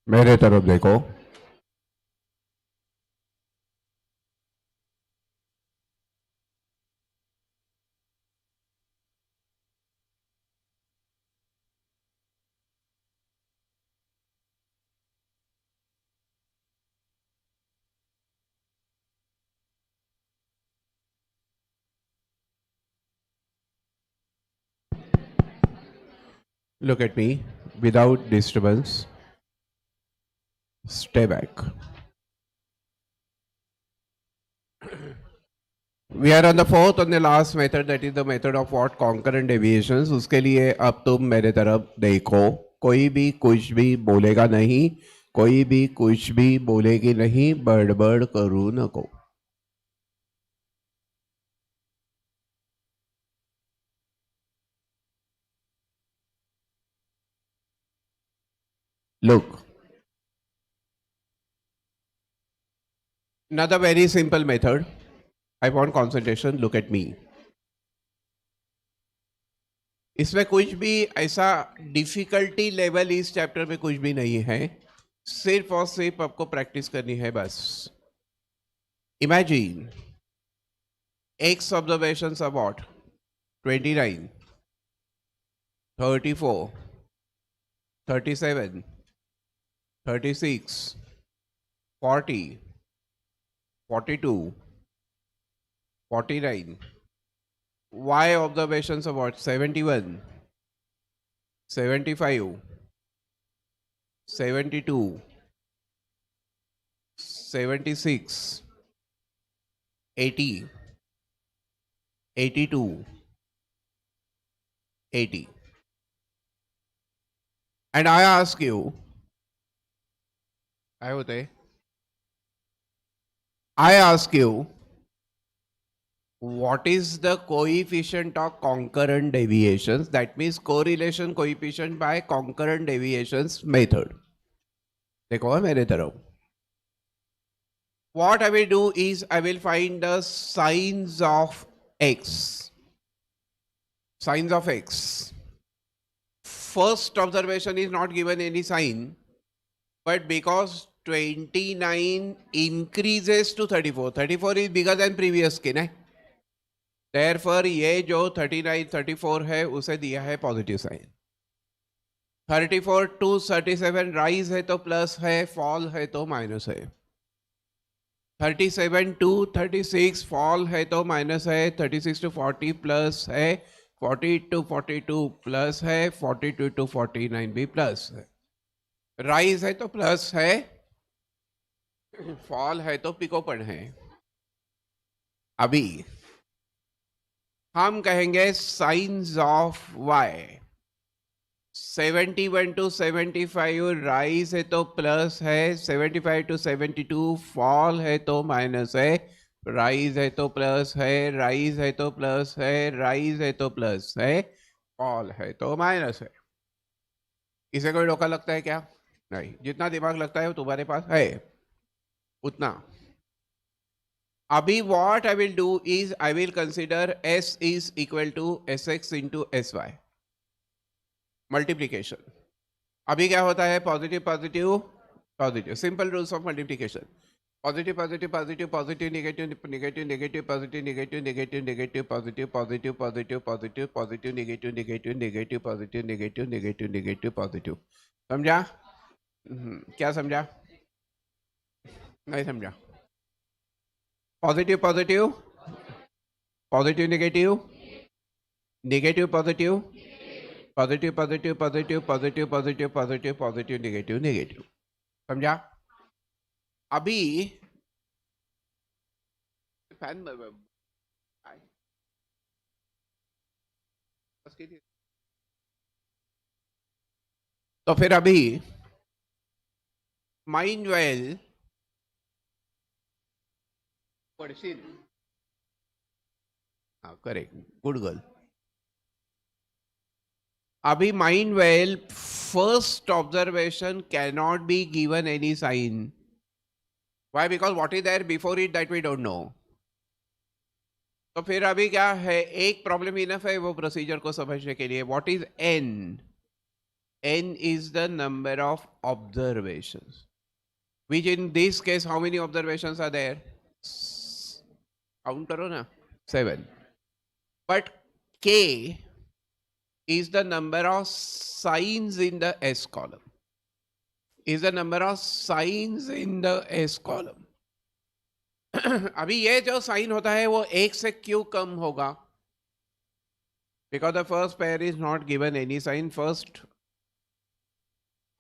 मेरे तरफ देखो। Look at me without disturbance. Stay back. We are on the fourth and the last method, that is the method of what concurrent deviations. उसके लिए अब तुम मेरे तरफ देखो, कोई भी कुछ भी बोलेगा नहीं, कोई भी कुछ भी बोलेगी नहीं, बड़बड़ करू नको. Look, another very simple method. I want concentration. Look at me. इसमें कुछ भी ऐसा डिफिकल्टी लेवल इस चैप्टर में कुछ भी नहीं है, सिर्फ और सिर्फ आपको प्रैक्टिस करनी है बस. Imagine x observations about 29, 34, 37, 36, 40, 42, 49. Y observations about 71, 75, 72, 76, 80, 82, 80. And I ask you, I ask you, what is the coefficient of concurrent deviations? That means correlation coefficient by concurrent deviations method. देखो मेरे तरफ. What I will do is I will find the signs of x. Signs of x. First observation is not given any sign, but because 29 increases to 34, 34 is bigger than previous के ना. Therefore ये जो 39, 34 है उसे दिया है positive sign. 34 to 37 rise है तो प्लस है, फॉल है तो माइनस है. 37 to 36 फॉल है तो माइनस है. 36 to 40 प्लस है. 40 to 42 प्लस है. 42 to 49 भी प्लस है. राइज है तो प्लस है, फॉल है तो पिकोपन है. अभी हम कहेंगे science of y. 71 to 75 rise है तो प्लस है. 75 to 72 फॉल है तो माइनस है. राइज है तो प्लस है. राइज है तो प्लस है. राइज है तो प्लस है. फॉल है तो माइनस है. इसे कोई रोका लगता है क्या? नहीं. जितना दिमाग लगता है वो तुम्हारे पास है उतना. अभी what I will do is I will consider s is equal to sx into sy. Multiplication. अभी क्या होता है? Positive positive positive. Simple rules of multiplication. Positive positive positive positive negative negative negative positive negative negative negative positive positive positive positive positive negative negative negative positive negative negative negative positive. समझा? क्या समझा? नहीं समझा? Positive positive positive negative negative positive positive positive positive positive positive positive positive negative negative. समझा? अभी fan तो फिर अभी माइंड वेल पढ़शील. हाँ करेक्ट, गुड गर्ल. अभी mind well first observation cannot be given any sign. Why? Because what is there before it that we don't know. तो फिर अभी क्या है? एक प्रॉब्लम इनफ है वो प्रोसीजर को समझने के लिए. What is an? n is the number of observations, which in this case, how many observations are there? Count karo na, 7. But k is the number of signs in the S column. Is the number of signs in the S column. अभी ये जो sign होता है वो एक से क्यों कम होगा? Because the first pair is not given any sign, first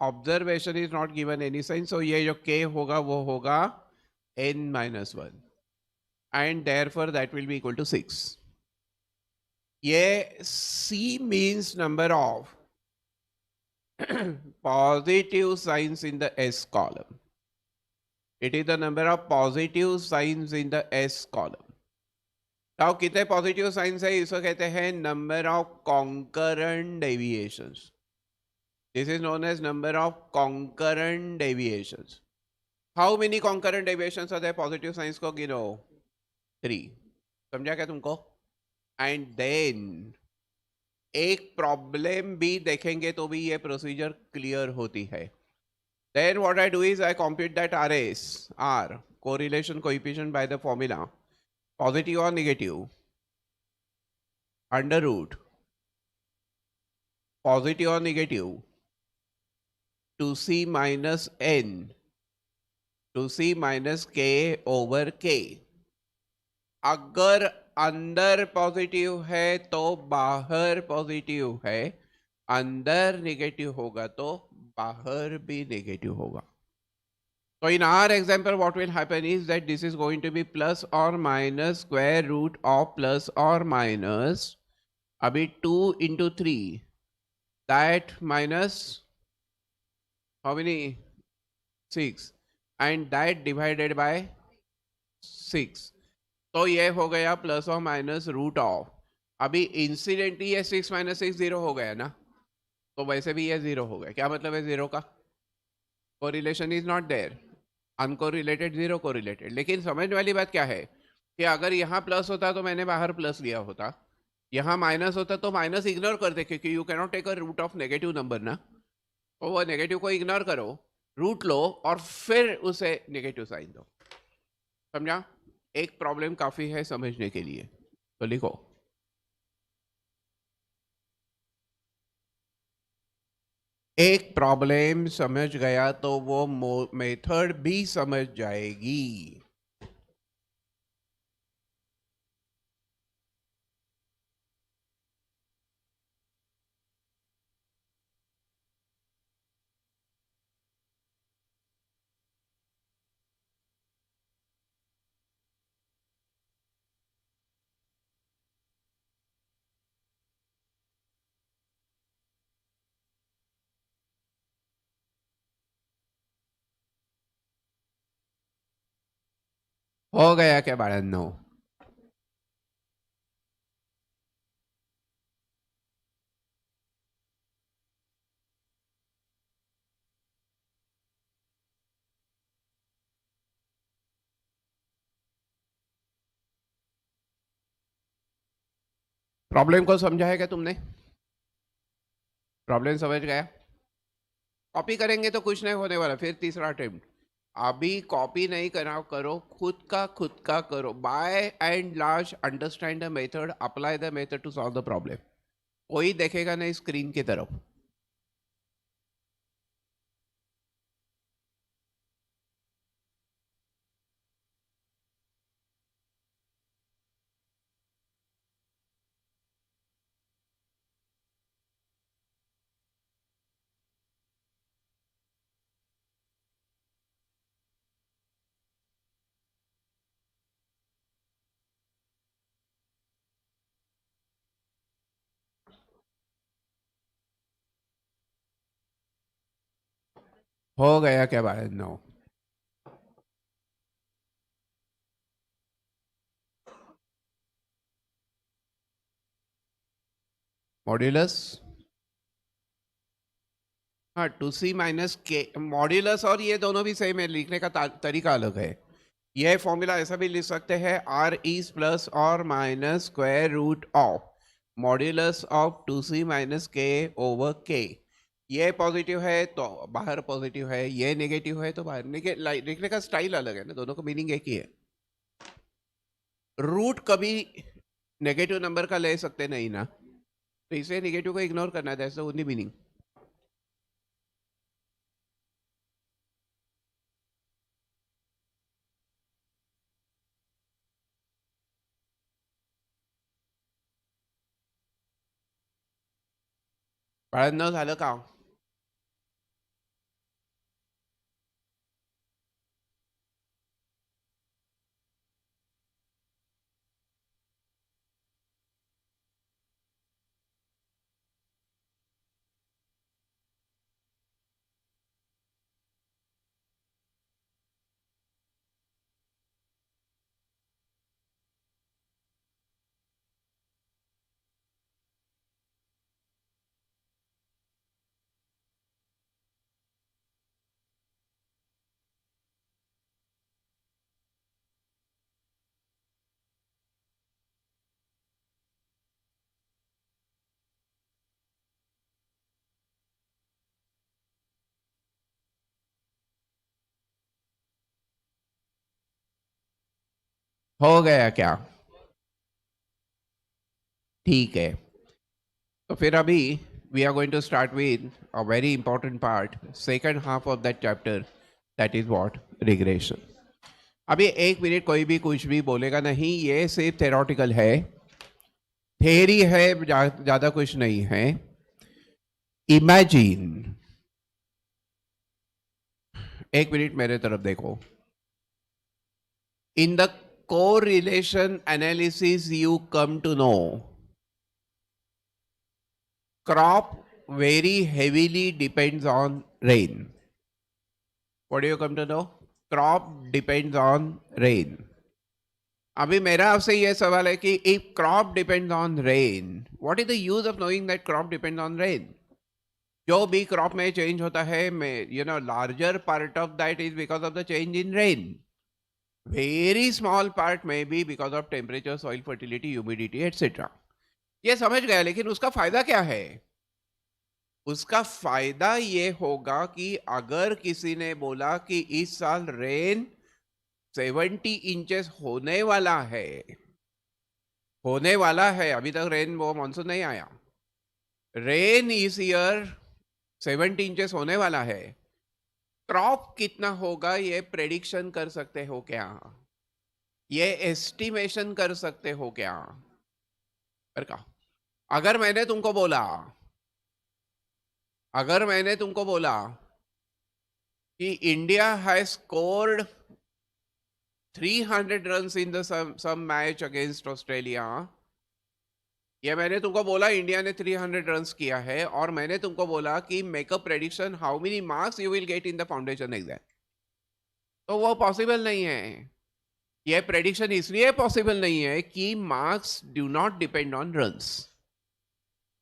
observation is not given any sign, so ये जो k होगा वो होगा n minus 1 and therefore that will be equal to 6. ये c means number of positive signs in the S column. It is the number of positive signs in the S column. Now कितने positive signs है इसको कहते हैं number of concurrent deviations. This is known as number of concurrent deviations. How many concurrent deviations are there positive signs को गिनो? 3. समझा क्या तुमको? And then एक प्रॉब्लम भी देखेंगे तो भी ये प्रोसीजर क्लियर होती है. Then what I do is I compute that RS, R, correlation coefficient by the formula, positive or negative, under root, positive or negative, 2c minus n, 2c minus k over k. अगर अंदर positive है तो बाहर positive है, अंदर negative होगा तो बाहर भी नेगेटिव होगा. So in our example what will happen is that this is going to be plus or minus square root of plus or minus, अभी 2 into 3, that minus how many? 6 and that divided by 6. तो ये हो गया plus और minus root of. अभी incidentally ये 6 minus 6 0 हो गया ना, तो वैसे भी ये 0 हो गया. क्या मतलब है 0 का? Correlation is not there, uncorrelated 0 correlated. लेकिन समझने वाली बात क्या है कि अगर यहाँ प्लस होता तो मैंने बाहर प्लस लिया होता, यहाँ माइनस होता तो माइनस इग्नोर कर दे, क्योंकि you cannot take a root of negative number ना. तो वो नेगेटिव को इग्नोर करो, रूट लो और फिर उसे नेगेटिव साइन दो. समझा? एक प्रॉब्लम काफी है समझने के लिए, तो लिखो. एक प्रॉब्लम समझ गया तो वो मेथड भी समझ जाएगी. हो गया क्या बाळांनो? प्रॉब्लम को समझा है क्या तुमने? प्रॉब्लम समझ गया? कॉपी करेंगे तो कुछ नहीं होने वाला. फिर तीसरा अटेम्प्ट. अभी कॉपी नहीं करो, खुद का करो. By and large understand the method, apply the method to solve the problem. कोई देखेगा नहीं स्क्रीन की तरफ. हो गया क्या बाळांनो? मॉड्यूलस, हाँ 2c माइनस के. मॉड्यूलस और ये दोनों भी सेम है, लिखने का तरीका अलग है. यह फॉर्मूला ऐसा भी लिख सकते हैं, आर इज प्लस और minus square root of modulus of 2c minus k over k. ये पॉजिटिव है तो बाहर पॉजिटिव है, ये नेगेटिव है तो बाहर लिखने का स्टाइल अलग है ना, दोनों का मीनिंग एक ही है। रूट कभी नेगेटिव नंबर का ले सकते नहीं ना, तो इसे नेगेटिव को इग्नोर करना है, दैट्स द ओनली मीनिंग। पळणं झालं का? हो गया क्या? ठीक है, तो फिर अभी we are going to start with a very important part, second half of that chapter, that is what? Regression. अभी एक मिनट कोई भी कुछ भी बोलेगा नहीं, ये सिर्फ थेरोटिकल है, थेरी है, ज्यादा कुछ नहीं है। इमेजिन, एक मिनट मेरे तरफ देखो। In the correlation analysis you come to know crop very heavily depends on rain. What do you come to know? Crop depends on rain. अभी मेरा आपसे ये सवाल है कि if crop depends on rain, what is the use of knowing that crop depends on rain? जो भी crop में change होता है, larger part of that is because of the change in rain. Very small part may be because of temperature, soil fertility, humidity, etc. ये समझ गया, लेकिन उसका फायदा क्या है? उसका फायदा ये होगा कि अगर किसी ने बोला कि इस साल रेन 70 इंचेस होने वाला है, अभी तक रेन वो मानसून नहीं आया, रेन इस ईयर 70 इंचेस होने वाला है, क्रॉप कितना होगा ये प्रेडिक्शन कर सकते हो क्या? ये एस्टिमेशन कर सकते हो क्या? अगर मैंने तुमको बोला कि India has scored 300 runs in the same match against Australia, ये मैंने तुमको बोला इंडिया ने 300 रन्स किया है, और मैंने तुमको बोला कि make a prediction how many marks you will get in the foundation exam, तो वो पॉसिबल नहीं है। ये प्रेडिक्शन इसलिए पॉसिबल नहीं है कि marks do not depend on runs.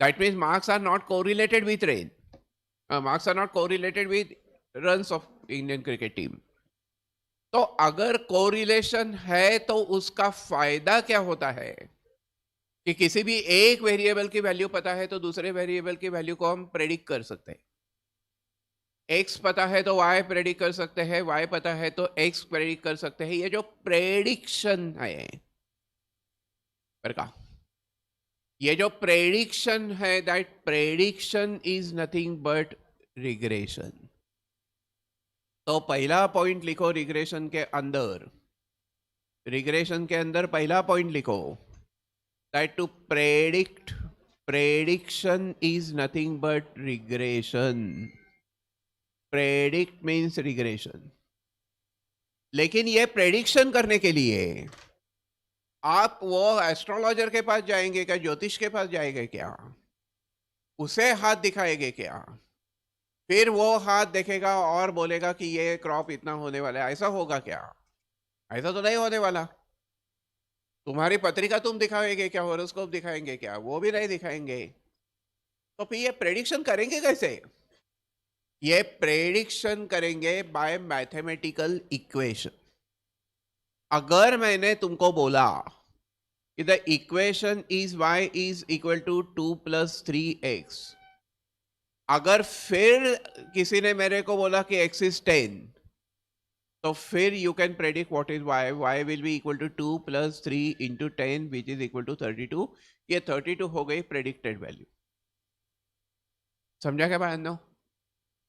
That means marks are not correlated with rain, marks are not correlated with runs of Indian cricket team. तो अगर कोरिलेशन है तो उसका फायदा क्या होता है कि किसी भी एक वेरिएबल की वैल्यू पता है तो दूसरे वेरिएबल की वैल्यू को हम प्रेडिक्ट कर सकते हैं। x पता है तो y प्रेडिक्ट कर सकते हैं, y पता है तो x प्रेडिक्ट कर सकते हैं। ये जो प्रेडिक्शन है, ये जो प्रेडिक्शन है, that prediction is nothing but regression. तो पहला पॉइंट लिखो रिग्रेशन के अंदर, पहला पॉइंट लिखो, that to predict, prediction is nothing but regression. Predict means regression. लेकिन ये प्रेडिक्शन करने के लिए आप वो एस्ट्रोलॉजर के पास जाएंगे क्या, ज्योतिष के पास जाएंगे क्या, उसे हाथ दिखाएंगे क्या, फिर वो हाथ देखेगा और बोलेगा कि ये क्रॉप इतना होने वाला है, ऐसा होगा क्या? ऐसा तो नहीं होने वाला। तुम्हारी पत्रिका तुम दिखाएंगे क्या, हॉरोस्कोप दिखाएंगे क्या? वो भी नहीं दिखाएंगे। तो फिर ये प्रेडिक्शन करेंगे कैसे? ये प्रेडिक्शन करेंगे बाय मैथमेटिकल इक्वेशन। अगर मैंने तुमको बोला कि the equation is y is equal to 2 + 3x, अगर फिर किसी ने मेरे को बोला कि x is 10, तो फिर you can predict what is y. y will be equal to 2 plus 3 into 10 which is equal to 32. ये 32 हो गई predicted value. समझा क्या बात? नो,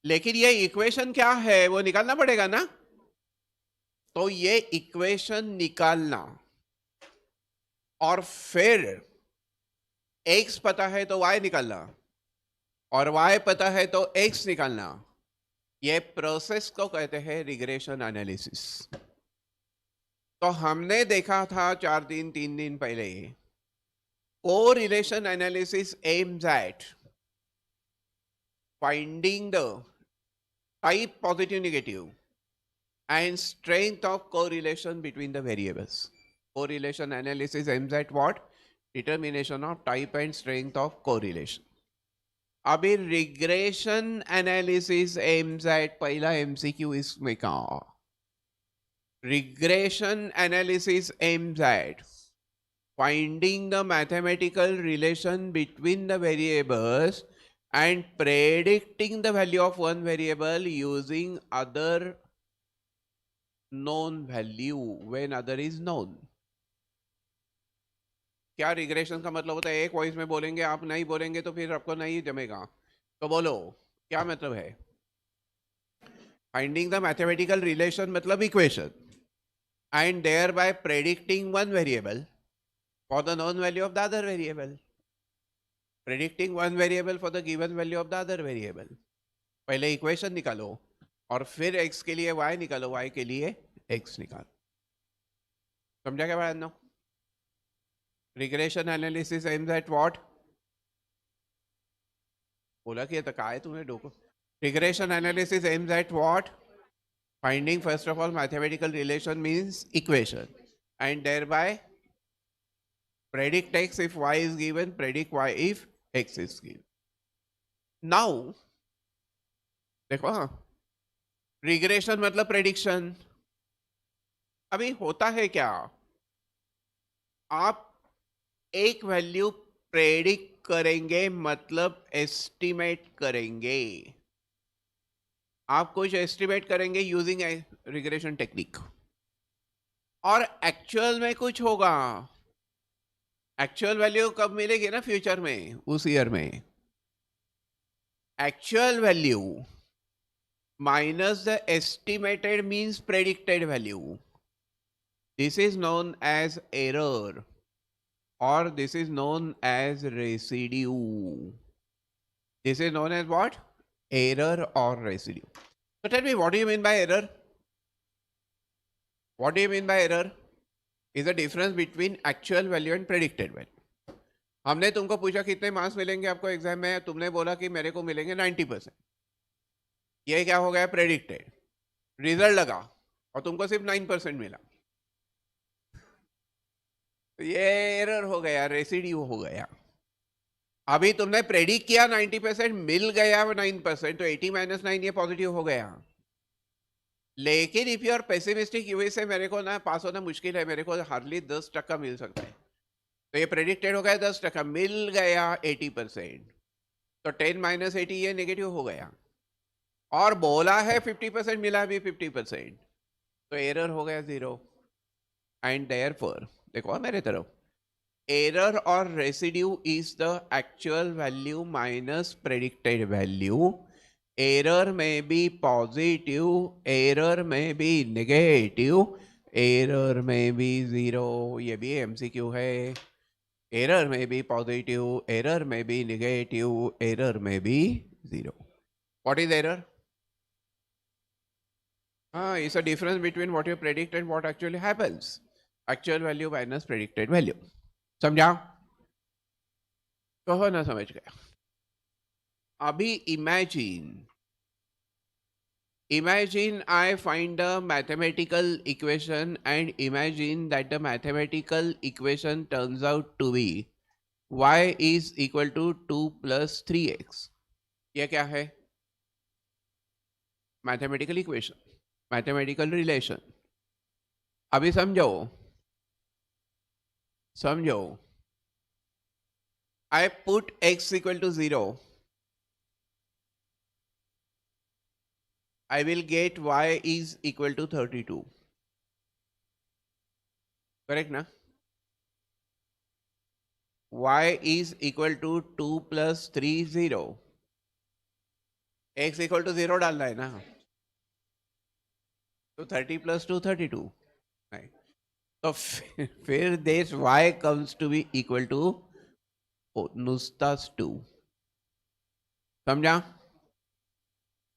लेकिन ये इक्वेशन क्या है वो निकालना पड़ेगा ना. तो ये इक्वेशन निकालना और फिर x पता है तो y निकालना और y पता है तो x निकालना, ये प्रोसेस को कहते हैं रिग्रेशन एनालिसिस. तो हमने देखा था 3 दिन पहले, correlation analysis aims eight finding the type positive negative and strength of correlation between the variables. Correlation analysis aims at what? Determination of type and strength of correlation. अभी regression analysis aims at पहला MCQ इसमें का. Regression analysis aims at finding the mathematical relation between the variables and predicting the value of one variable using other known value when other is known. क्या regression का मतलब होता है? एक voice में बोलेंगे, आप नहीं बोलेंगे तो फिर आपको नहीं जमेगा. तो बोलो क्या मतलब है? फाइंडिंग द मैथमेटिकल रिलेशन मतलब equation and there bye predicting one variable for the known value of the other variable. Predicting one variable for the given value of the other variable. पहले इक्वेशन निकालो और फिर x के लिए y निकालो, y के लिए x निकालो. समझा क्या बात? No, regression analysis aims at what? बोला कि ये तो का है तुम्हें डोको. Regression analysis aims at what? Finding first of all mathematical relation means equation and there by predict x if y is given, predict y if x is given. Now देखो, हाँ, रिग्रेशन मतलब प्रेडिक्शन. अभी होता है क्या, आप एक value predict करेंगे मतलब एस्टिमेट करेंगे. आप कुछ एस्टिमेट करेंगे यूजिंग रिग्रेशन टेक्निक और एक्चुअल में कुछ होगा. एक्चुअल वैल्यू कब मिलेगी ना? फ्यूचर में, उस ईयर में. Actual value minus the estimated means predicted value. This is known as error or this is known as residue. This is known as what? Error or residue. So tell me, what do you mean by error? What do you mean by error? Is the difference between actual value and predicted value. हमने तुमको पूछा कितने marks मिलेंगे आपको exam में, तुमने बोला कि मेरे को मिलेंगे 90%. ये क्या हो गया? प्रेडिक्टेड. रिजल्ट लगा और तुमको सिर्फ 9% मिला. तो ये एरर हो गया, रेसिड्यू हो गया. अभी तुमने प्रेडिक्ट किया 90%, मिल गया 9%, तो 80 - 9 ये पॉजिटिव हो गया. लेकिन इफ यू आर पेसिमिस्टिक, यूं से मेरे को ना पास होना मुश्किल है, मेरे को हार्डली 10% मिल सकता है. तो ये प्रेडिक्टेड हो गया 10%, मिल गया 80%, तो 10 - 80 ये नेगेटिव हो गया. और बोला है 50% मिला भी 50%, तो एरर हो गया 0. एंड देयरफॉर देखो मेरे तरफ, एरर और residue is the actual value minus predicted value. Error may be positive, error may be negative, error may be 0. ये भी एमसीक्यू है. Error may be positive, error may be negative, error may be 0. What is error? It's a difference between what you predict and what actually happens. Actual value minus predicted value. समझा? कहो ना समझ गया. अभी imagine I find a mathematical equation and imagine that the mathematical equation turns out to be y is equal to 2 plus 3x. ये क्या है? Mathematical equation, mathematical relation. अभी समझो, I put x equal to 0 I will get y is equal to 32. Correct na? Y is equal to 2 plus 3 0. X equal to 0 डालना है ना, तो 30 plus 2 32. Right. तो फिर this y comes to be equal to नुस्तास 2. समझा?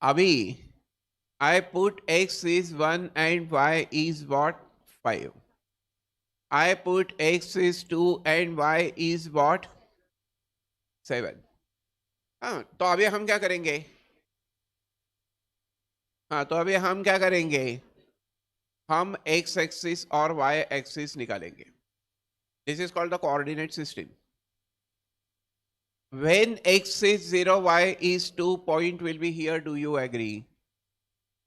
अभी I put x is 1 and y is what? 5. I put x is 2 and y is what? 7. हाँ, तो अभी हम क्या करेंगे? हाँ, तो अभी हम क्या करेंगे? हम x एक्सिस और y एक्सिस निकालेंगे. This is called the coordinate system. When x is 0, y is 2, point will be here. Do you agree?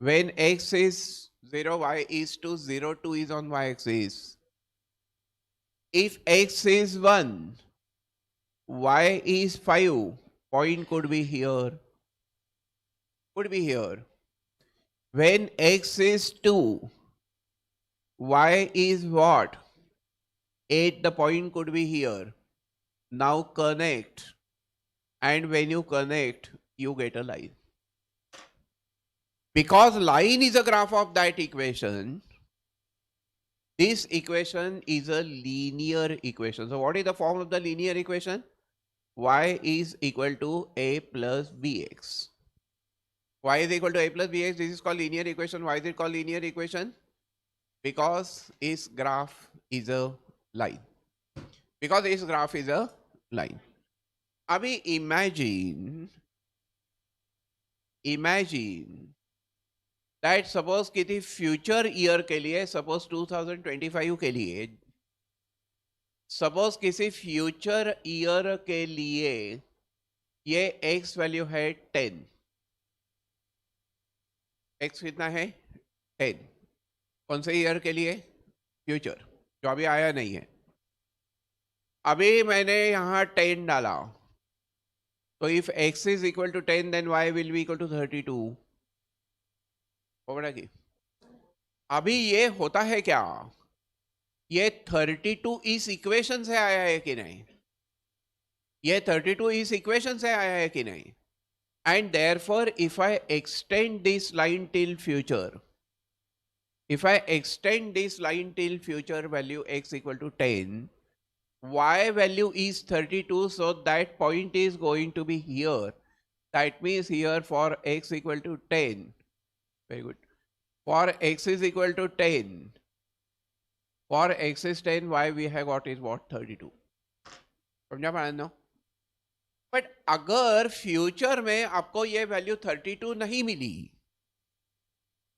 When x is 0, y is 2, 0, 2 is on y axis. If x is 1, y is 5, point could be here. Could be here. When x is 2, y is what? 8, the point could be here. Now connect. And when you connect, you get a line. Because line is a graph of that equation, this equation is a linear equation. So what is the form of the linear equation? Y is equal to a plus bx. Y is equal to a plus bx. This is called linear equation. Why is it called linear equation? Because its graph is a line. Because its graph is a line. Abhi imagine that suppose किसी future year के लिए, suppose 2025 के लिए, suppose किसी future year के लिए ये x value है 10. x कितना है? 10. कौन से ईयर के लिए? फ्यूचर, जो अभी आया नहीं है. अभी मैंने यहाँ 10 डाला, तो if x is equal to 10 then y will be equal to 32. पकड़ा की? अभी ये होता है क्या? ये 32 इस इक्वेशन से आया है कि नहीं? ये 32 इस इक्वेशन से आया है कि नहीं? And therefore, if I extend this line till future, if I extend this line till future value x equal to 10, y value is 32, so that point is going to be here. That means here for x equal to 10, very good. For x is equal to 10, for x is 10, y we have got is what? 32. समझा पाना? But अगर future में आपको ये value 32 नहीं मिली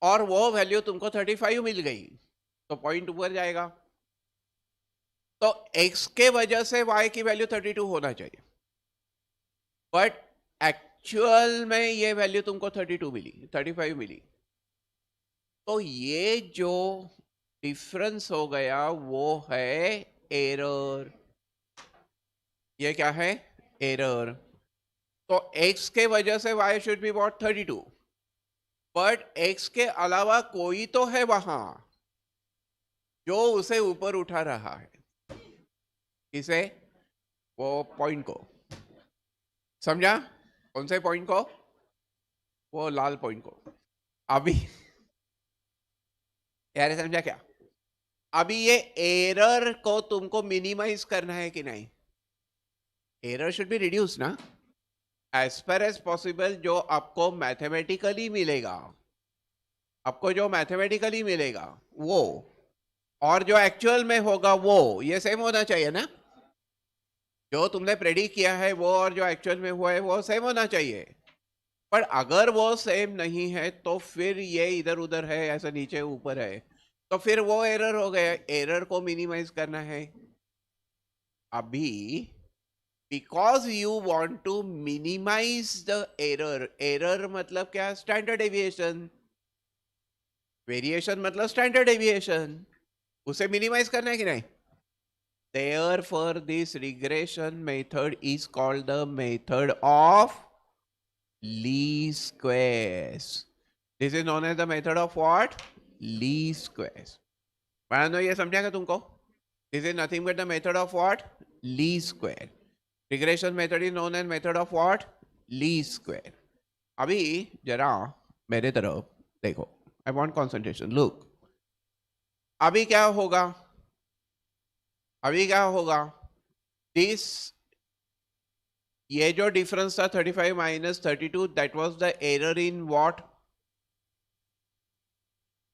और वो value तुमको 35 मिल गई, तो पॉइंट ऊपर जाएगा. तो x के वजह से y की वैल्यू 32 होना चाहिए, बट एक्चुअल में ये वैल्यू तुमको 32 मिली, 35 मिली. तो ये जो डिफरेंस हो गया वो है एरर. ये क्या है? एरर. तो x के वजह से y should be what? 32. But x के अलावा कोई तो है वहां जो उसे ऊपर उठा रहा है. किसे? वो पॉइंट को. समझा? कौन से पॉइंट को? वो लाल पॉइंट को. अभी यार समझा क्या? अभी ये एरर को तुमको मिनिमाइज करना है कि नहीं? एरर शुड बी रिड्यूस ना, एज पर एज पॉसिबल. जो आपको मैथमेटिकली मिलेगा, आपको जो मैथमेटिकली मिलेगा वो और जो एक्चुअल में होगा वो ये सेम होना चाहिए ना. जो तुमने प्रेडिक्ट किया है वो और जो एक्चुअल में हुआ है वो सेम होना चाहिए. पर अगर वो सेम नहीं है तो फिर ये इधर उधर है, ऐसा नीचे ऊपर है, तो फिर वो एरर हो गया. एरर को मिनिमाइज करना है. अभी because you want to minimize the error मतलब क्या? Standard deviation. वेरिएशन मतलब स्टैंडर्ड डेविएशन. उसे मिनिमाइज करना है कि नहीं? Therefore, this regression method is called the method of least squares. This is known as the method of what? Least squares. मानो ये समझा क्या तुमको? This is nothing but the method of what? Least square. Regression method is known as method of what? Least square. अभी जरा मेरे तरफ देखो, आई वांट कंसंट्रेशन, लुक। अभी क्या होगा? अभी क्या होगा? दिस, ये जो डिफरेंस था 35 minus 32, that was the error in what?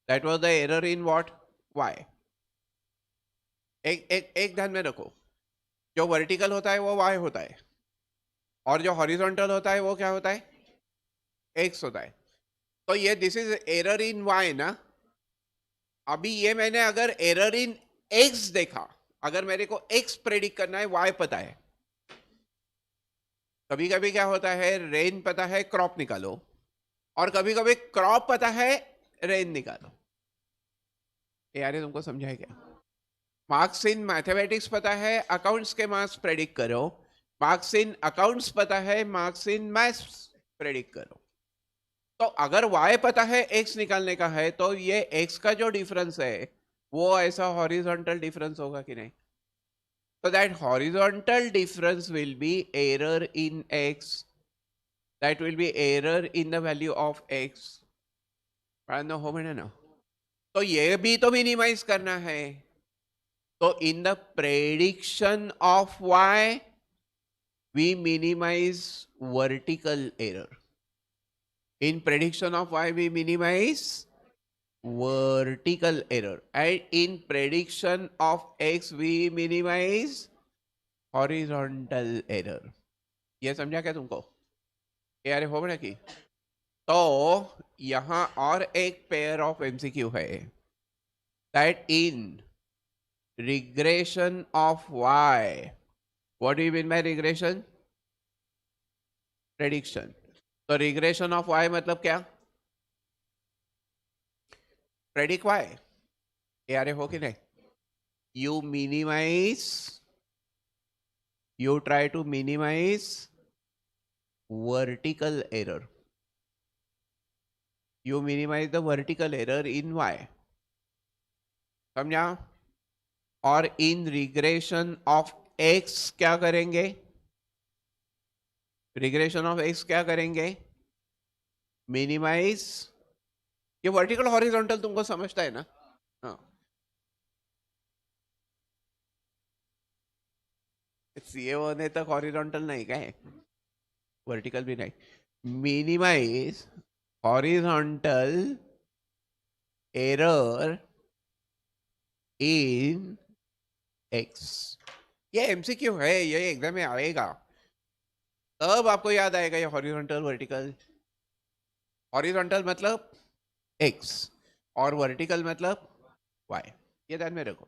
That was the error in what? Y. एक ध्यान में रखो, जो वर्टिकल होता है वो वाई होता है, और जो हॉरिजॉन्टल होता है वो क्या होता है? एक्स होता है। तो ये this is error in Y ना। अभी ये मैंने अगर एरर इन एक्स देखा, अगर मेरे को एक्स प्रेडिक्ट करना है, वाई पता है। कभी कभी क्या होता है, रेन पता है, क्रॉप निकालो, और कभी कभी क्रॉप पता है, रेन निकालो। यार ये तुमको समझा है क्या? मार्क्स इन मैथमेटिक्स पता है, अकाउंट्स के मार्क्स प्रेडिक्ट करो। मार्क्स इन अकाउंट्स पता है, मार्क्स इन मैथ्स प्रेडिक्ट करो। तो अगर y पता है, x निकालने का है, तो ये x का जो डिफरेंस है वो ऐसा हॉरिजॉन्टल डिफरेंस होगा कि नहीं? तो that horizontal difference will be error in x, that will be error in the value of x। हो मैंने ना? तो ये भी तो मिनिमाइज करना है। तो in the prediction of y we minimize vertical error. In prediction of y we minimize vertical error, and in prediction of x we minimize horizontal error. ये समझा क्या तुमको? यार हो बना की। तो यहां और एक पेयर ऑफ एमसीक्यू है, that in regression of y, what do you mean by regression? Prediction. तो regression of y मतलब क्या? Predict y. यार हो कि नहीं? You minimize, you try to minimize vertical error. You minimize the vertical error in y. समझा? और in regression of x क्या करेंगे? Regression of x क्या करेंगे? Minimize, ये vertical horizontal तुमको समझता है ना? हाँ, ये होने तक हॉरिजॉन्टल नहीं क्या है, वर्टिकल भी नहीं। Minimise horizontal error in X. ये एमसीक्यू है, ये एग्जाम में आएगा, तब आपको याद आएगा ये हॉरिजॉन्टल वर्टिकल। हॉरिजॉन्टल मतलब एक्स और वर्टिकल मतलब वाई, ये ध्यान में रखो।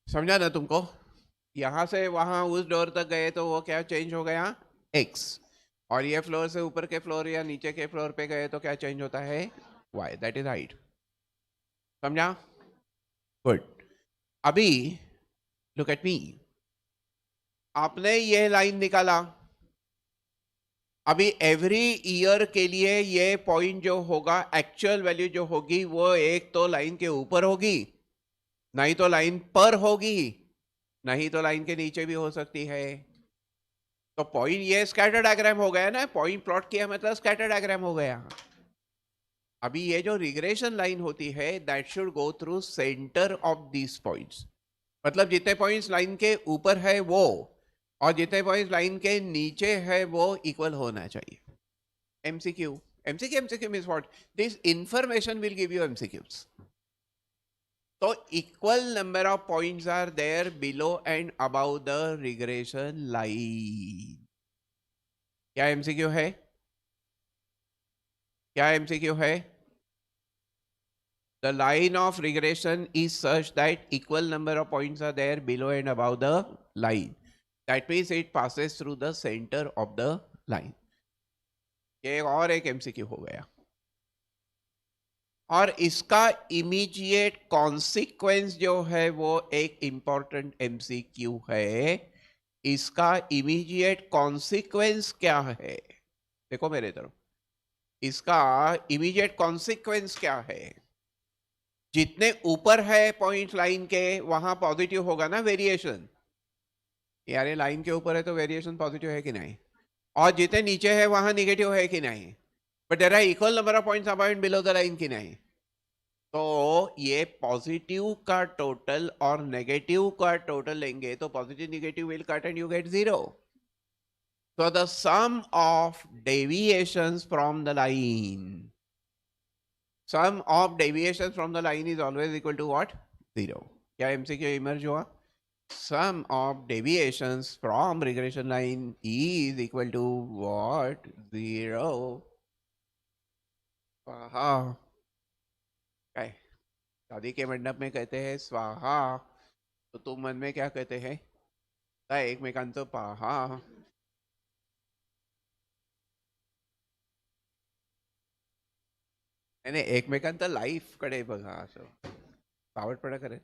समझा ना तुमको? यहां से वहां उस डोर तक गए तो वो क्या चेंज हो गया? एक्स। और ये फ्लोर से ऊपर के फ्लोर या नीचे के फ्लोर पे गए तो क्या चेंज होता है? Y, that is height. समझा? गुड। अभी लुक एट मी, आपने ये लाइन निकाला। अभी एवरी ईयर के लिए ये पॉइंट जो होगा, एक्चुअल वैल्यू जो होगी, वो एक तो लाइन के ऊपर होगी, नहीं तो लाइन पर होगी, नहीं तो लाइन के नीचे भी हो सकती है। तो पॉइंट ये स्कैटर डायग्राम हो गया ना, पॉइंट प्लॉट किया मतलब स्कैटर डायग्राम हो गया। अभी ये जो रिग्रेशन लाइन होती है, that should go through centre of these points. मतलब जितने पॉइंट्स लाइन के ऊपर है वो, और जितने पॉइंट्स लाइन के नीचे है वो इक्वल होना चाहिए। MCQ, MCQ means what? This information will give you MCQs. तो equal number of points are there below and above the regression line. क्या एमसीक्यू है? क्या एमसीक्यू है? The line of regression is such that equal number of points are there below and above the line. That means it passes through the center of the line. ये और एक MCQ हो गया। और इसका इमीडिएट कॉन्सिक्वेंस जो है वो एक इंपॉर्टेंट एमसीक्यू है। इसका इमीडिएट कॉन्सिक्वेंस क्या है? देखो मेरे तरफ, इसका इमीडिएट कॉन्सिक्वेंस क्या है? जितने ऊपर है पॉइंट लाइन के वहां पॉजिटिव होगा ना वेरिएशन। यार ये लाइन के ऊपर है तो वेरिएशन पॉजिटिव है कि नहीं, और जितने नीचे है वहां निगेटिव है कि नहीं, but there are equal number of points above and below the line की नहीं। तो ये पॉजिटिव का टोटल और नेगेटिव का टोटल लेंगे तो positive negative will cut and you get 0. So the sum of deviations from the line, sum of deviations from the line is always equal to what? 0. क्या MCQ emerge हुआ? Sum of deviations from regression line is equal to what? 0. स्वाहा. काय शादी के मंडप में कहते हैं स्वाहा, तो तुम मन में क्या कहते हैं? एकमेकांचं पहा. नाही एकमेकांचं लाईफ कडे बघा, असं सावटपणा करे.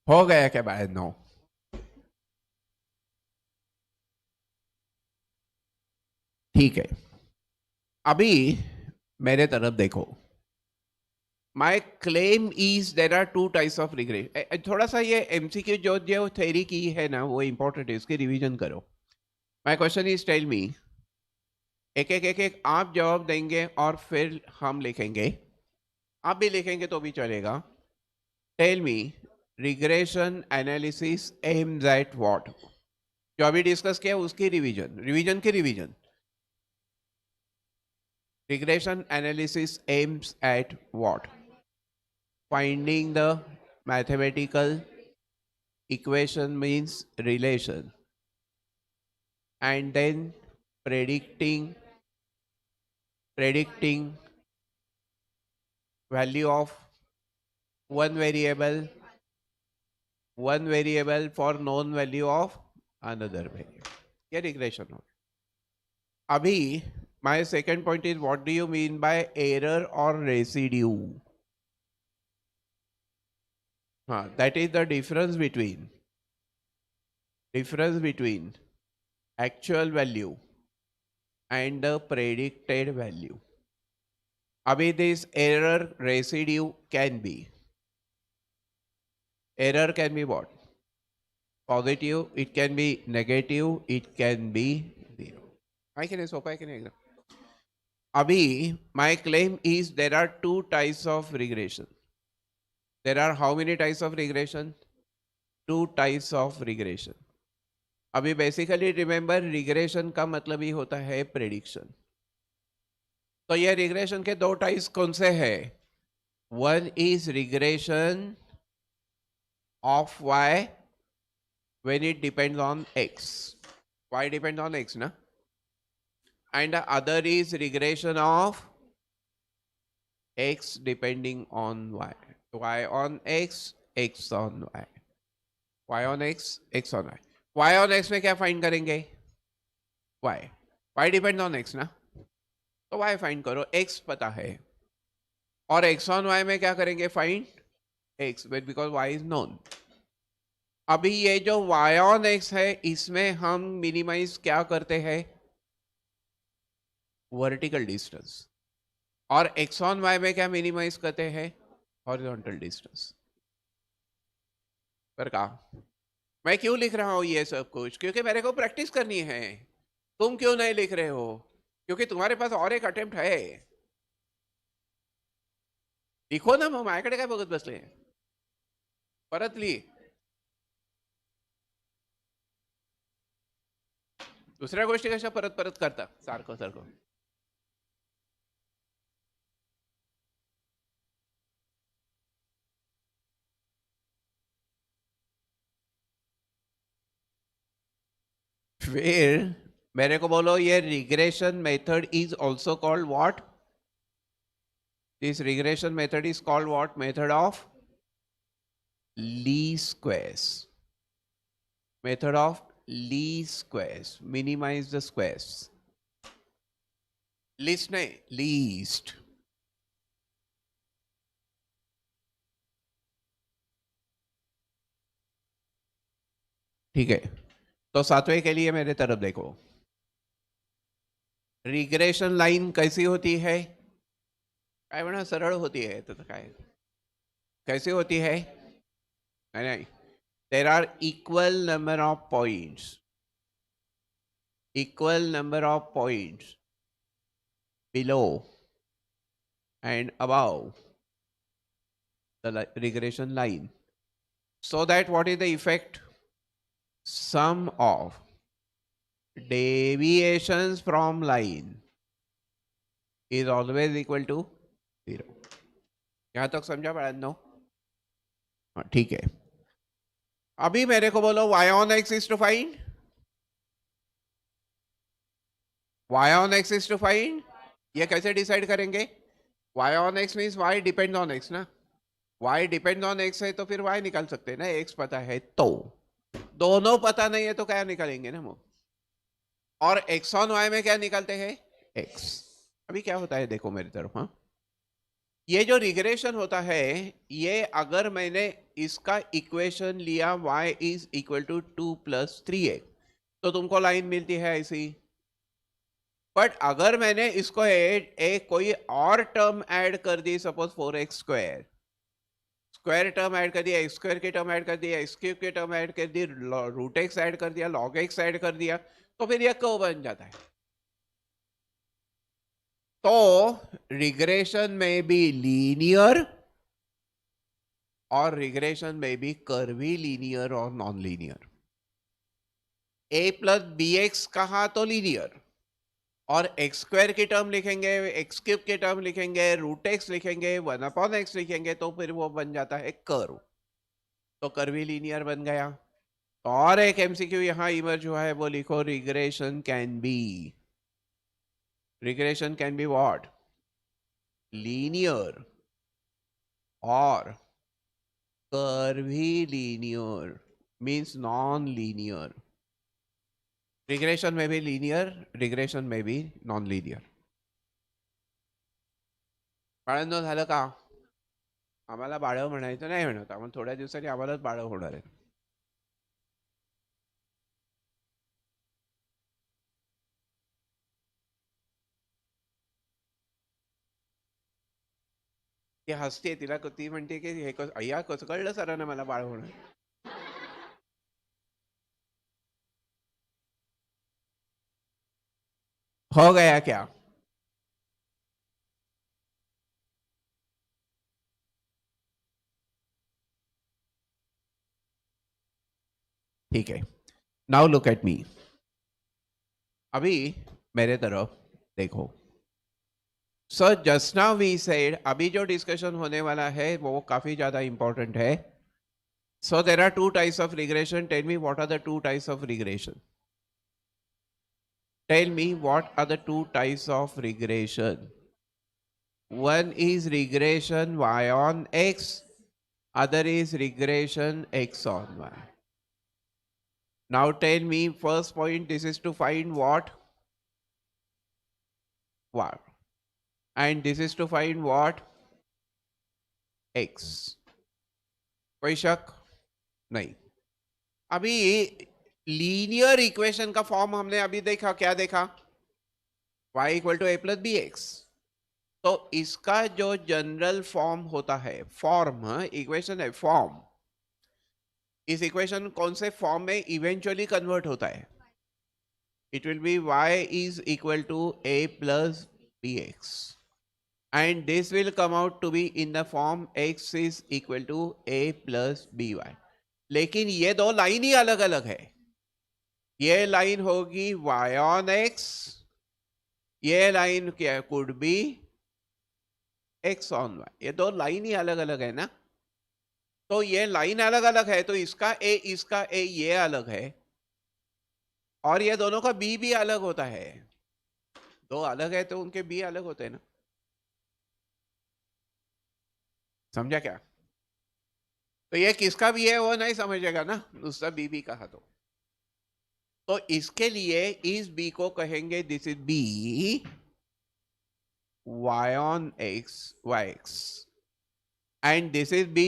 हो गया क्या बाय? नो. ठीक है, अभी मेरे तरफ देखो. My claim is there are two types of regression. थोड़ा सा ये एमसीक्यू जो थ्योरी की है ना वो इंपॉर्टेंट है, इसकी रिवीजन करो. My question is tell me, एक आप जवाब देंगे और फिर हम लिखेंगे. आप भी लिखेंगे तो भी चलेगा. Tell me, regression analysis aims at what? जो अभी डिस्कस किया उसकी रिवीजन की revision. Regression analysis aims at what? Finding the mathematical equation means relation, and then predicting value of one variable for known value of another variable. ये regression हो. अभी my second point is, what do you mean by error or residue? That is the difference between actual value and the predicted value. Abhi this error residue can be what? Positive, it can be negative, it can be 0. I can sopa can exam. Abhi my claim is there are two types of regression. There are how many types of regression? Two types of regression. अभी basically remember, regression का मतलब ही होता है prediction. तो ये regression के दो types कौन से हैं? One is regression of y when it depends on x. Y depends on x ना. And the other is regression of x depending on y. Y on x, x on y. Y on x, x on y. Y on x में क्या find करेंगे? y depend on x ना, तो y find करो. x पता है. और x on y में क्या करेंगे? Find x, because y is known. अभी ये जो y on x है इसमें हम मिनिमाइज क्या करते हैं? Vertical distance. और x on y में क्या मिनिमाइज करते हैं? Horizontal distance. पर कहा मैं क्यों लिख रहा हूं ये सब कुछ? क्योंकि मेरे को प्रैक्टिस करनी है. तुम क्यों नहीं लिख रहे हो? क्योंकि तुम्हारे पास और एक अटेम्प्ट है. लिखो ना, मग माझ्याकडे काय बघत बसले? परत ली. दुसऱ्या गोष्टी कशा परत परत करता सारखं सारखं? फिर मेरे को बोलो, ये regression method is also called what? This regression method is called what? Method of least squares. Method of least squares. Minimise the squares. List नहीं, लीस्ट. ठीक है. तो सातवें के लिए मेरे तरफ देखो, रिग्रेशन लाइन कैसी होती है? काय म्हणा सरळ होती है तो काय कैसी होती है? नहीं नहीं, there are equal number of points below and above the regression line, so that what is the effect? Sum of deviations from line is always equal to 0. यहां तक समझा बाळांनो? हाँ ठीक है. अभी मेरे को बोलो y on x is to find, y on x is to find. ये कैसे डिसाइड करेंगे? y on x means y depend on x ना. y डिपेंड ऑन x है तो फिर y निकाल सकते हैं ना. x पता है तो, दोनों पता नहीं है तो क्या निकालेंगे ना वो. और x on y में क्या निकालते हैं? x. अभी क्या होता है देखो मेरी तरफ. हाँ, ये जो रिग्रेशन होता है, ये अगर मैंने इसका इक्वेशन लिया y is equal to 2 + 3x, तो तुमको लाइन मिलती है ऐसी. बट अगर मैंने इसको कोई और टर्म ऐड कर दी, suppose 4x square term add कर दिया, x स्क्वायर की टर्म ऐड कर दिया, x क्यूब की टर्म ऐड कर दी, रूट x ऐड कर दिया, log x ऐड कर दिया, तो फिर यह कर्व बन जाता है. तो रिग्रेशन में भी लीनियर और रिग्रेशन में भी कर्वी लीनियर और नॉन लीनियर. a + bx कहा तो लीनियर, और एक्स स्क्वायर की टर्म लिखेंगे, एक्स क्यूब की टर्म लिखेंगे, रूट एक्स लिखेंगे, 1/x लिखेंगे, तो फिर वो बन जाता है कर्व. तो कर्वी लीनियर बन गया. और एक एमसीक्यू यहां इमर्ज हुआ है, वो लिखो, regression can be what? Linear और curvilinear means non linear. Regression में भी लीनियर, रिग्रेशन में भी नॉन लीनियर. बाळांनो झालं का? आम्हाला बाळं म्हणायचं नाही म्हणत, आम्हाला थोड्या दिवसांनी आम्हालाच बाळं होणार आहे. ती हसते, तिला ती म्हणते की हे अय्या कसं कळलं सरांना मला बाळ होणार. हो गया क्या? ठीक है. Now look at me. अभी मेरे तरफ देखो. Sir just now we said, अभी जो डिस्कशन होने वाला है वो काफी ज्यादा इंपॉर्टेंट है. So there are 2 types of regression. Tell me what are the 2 types of regression. Tell me what are the 2 types of regression. One is regression y on x, other is regression x on y. Now tell me, first point, this is to find what? Y. And this is to find what? X. कोई शक नहीं. अभी linear equation का form हमने अभी देखा. क्या देखा? y = a + bx. तो इसका जो जनरल फॉर्म होता है, फॉर्म, इक्वेशन है फॉर्म, इस इक्वेशन कौन से फॉर्म में इवेंचुअली कन्वर्ट होता है? It will be y is equal to a + bx, and this will come out to be in the form x is equal to a + by. लेकिन ये दो लाइन ही अलग अलग है. ये लाइन होगी y on x, ये लाइन क्या could be x on y. ये दो लाइन ही अलग अलग है ना. तो ये लाइन अलग अलग है, तो इसका a ये अलग है, और ये दोनों का b भी अलग होता है. दो अलग है तो उनके b अलग होते हैं ना. समझा क्या? तो ये किसका भी है वो नहीं समझेगा ना, उसका b कहा तो इसके लिए इस b को कहेंगे this is b y on x yx, and this is b